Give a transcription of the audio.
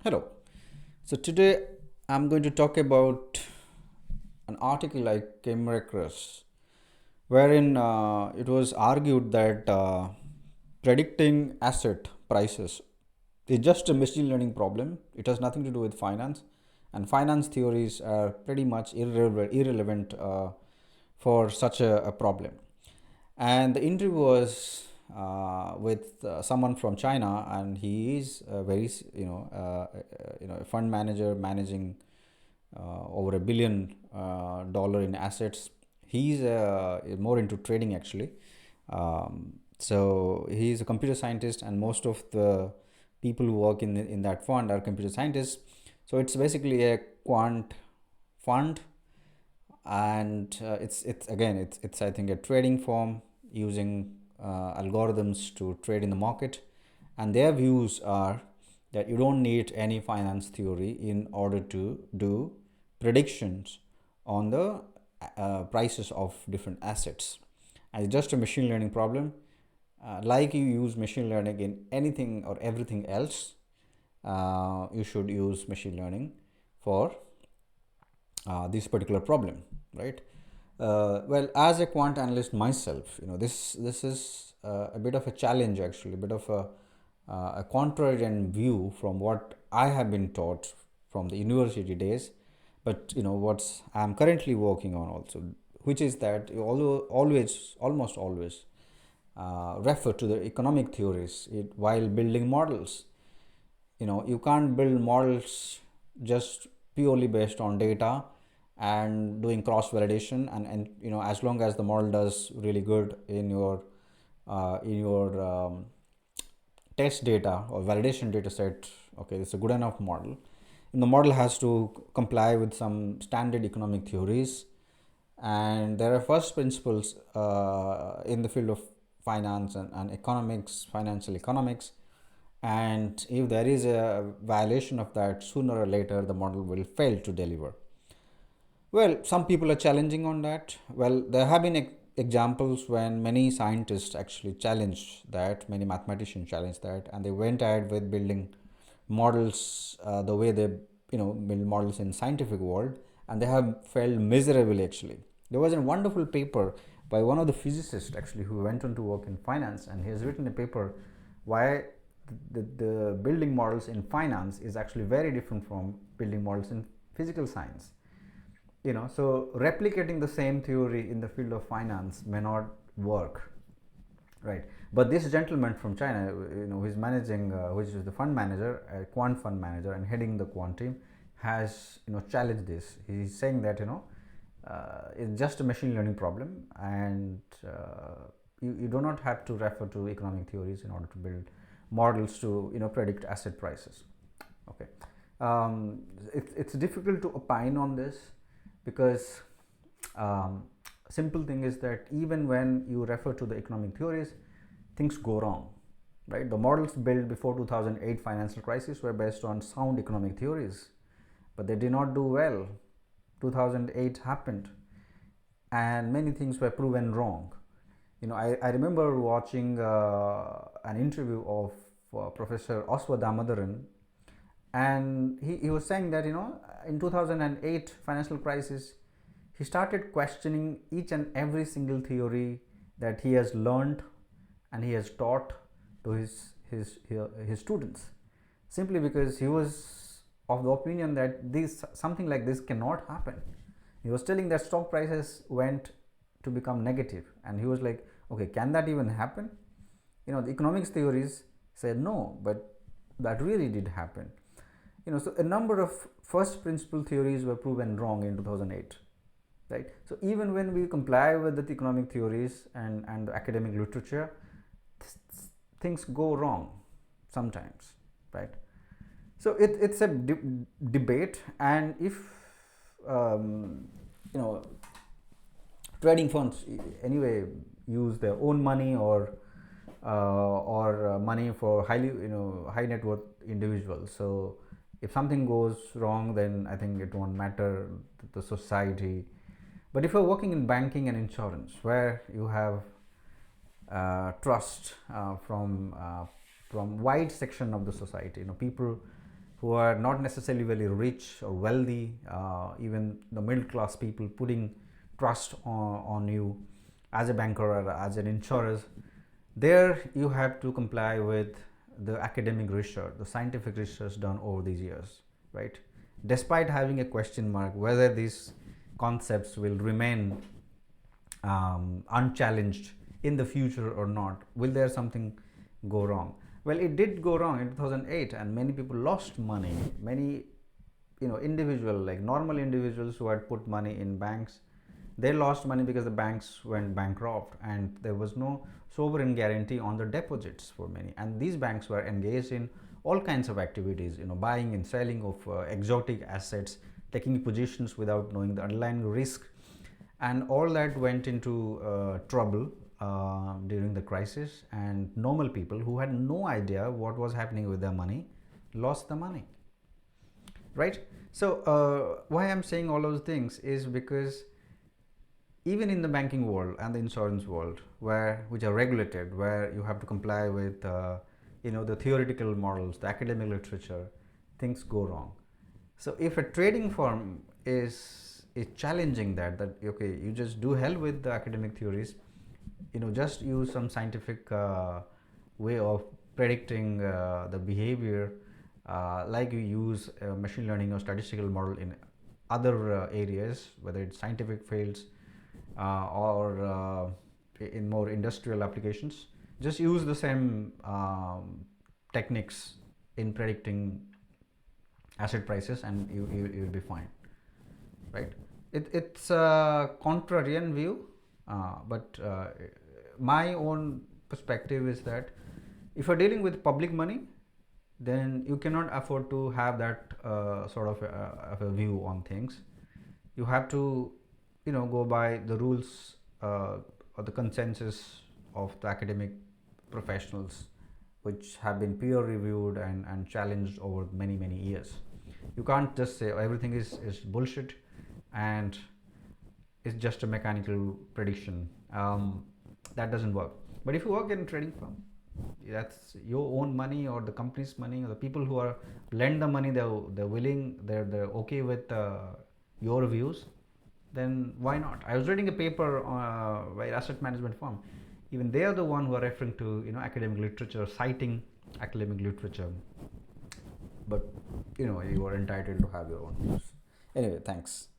Hello. So today I'm going to talk about an article I came across wherein it was argued that predicting asset prices is just a machine learning problem. It has nothing to do with finance, and finance theories are pretty much irrelevant for such a problem. And the interview was with someone from China, and he is a very a fund manager managing over $1 billion in assets. He's more into trading actually. So he's a computer scientist, and most of the people who work in that fund are computer scientists. So it's basically a quant fund, and it's I think a trading firm using algorithms to trade in the market, and their views are that you don't need any finance theory in order to do predictions on the prices of different assets, and it's just a machine learning problem. Like you use machine learning in anything or everything else, you should use machine learning for this particular problem, right? Well, as a quant analyst myself, this is a bit of a challenge actually, a bit of a contrarian view from what I have been taught from the university days, but what's I'm currently working on also, which is that you almost always refer to the economic theories while building models. You can't build models just purely based on data and doing cross validation, and as long as the model does really good in your test data or validation data set, okay, it's a good enough model, and the model has to comply with some standard economic theories. And there are first principles in the field of finance and economics, financial economics, and if there is a violation of that, sooner or later the model will fail to deliver. Well, some people are challenging on that. Well, there have been examples when many scientists actually challenged that, many mathematicians challenged that, and they went ahead with building models the way they build models in scientific world, and they have failed miserably actually. There was a wonderful paper by one of the physicists actually who went on to work in finance, and he has written a paper why the building models in finance is actually very different from building models in physical science. So replicating the same theory in the field of finance may not work, right? But this gentleman from China, who is managing, which is the fund manager, a quant fund manager, and heading the quant team, has challenged this. He's saying that it's just a machine learning problem, and you do not have to refer to economic theories in order to build models to predict asset prices. Okay, it's difficult to opine on this because simple thing is that even when you refer to the economic theories, things go wrong, right? The models built before 2008 financial crisis were based on sound economic theories, but they did not do well. 2008 happened, and many things were proven wrong. I remember watching an interview of Professor Oswa Damodaran, and he was saying that in 2008 financial crisis, he started questioning each and every single theory that he has learned and he has taught to his students, simply because he was of the opinion that something like this cannot happen. He was telling that stock prices went to become negative, and he was like, okay, can that even happen? The economics theories said no, but that really did happen. So a number of first principle theories were proven wrong in 2008, right? So even when we comply with the economic theories and the academic literature, things go wrong sometimes, right? So it's a debate, and if you know trading funds anyway use their own money or money for high net worth individuals, so if something goes wrong, then I think it won't matter to the society. But if you're working in banking and insurance, where you have trust from wide section of the society, people who are not necessarily very rich or wealthy, even the middle class people putting trust on you as a banker or as an insurer, there you have to comply with the academic research, the scientific research done over these years, right? Despite having a question mark whether these concepts will remain unchallenged in the future or not, will there something go wrong? Well, it did go wrong in 2008, and many people lost money. Many, individual, like normal individuals who had put money in banks, they lost money because the banks went bankrupt and there was no sovereign guarantee on the deposits for many, and these banks were engaged in all kinds of activities, buying and selling of exotic assets, taking positions without knowing the underlying risk, and all that went into trouble during the crisis, and normal people who had no idea what was happening with their money lost the money, right? So why I'm saying all those things is because even in the banking world and the insurance world, which are regulated, where you have to comply with the theoretical models, the academic literature, things go wrong. So if a trading firm is challenging that okay, you just do hell with the academic theories, just use some scientific way of predicting the behavior, like you use machine learning or statistical model in other areas, whether it's scientific fields or in more industrial applications. Just use the same techniques in predicting asset prices, and you'll be fine, right? It's a contrarian view, but my own perspective is that if you're dealing with public money, then you cannot afford to have that sort of a view on things. You have to go by the rules or the consensus of the academic professionals, which have been peer reviewed and challenged over many years. You can't just say everything is bullshit and it's just a mechanical prediction. That doesn't work. But if you work in a trading firm, that's your own money or the company's money, or the people who are lend the money, they're willing, they're okay with your views, then why not? I was reading a paper by asset management firm. Even they are the one who are referring to academic literature, citing academic literature. But you are entitled to have your own views. Anyway, thanks.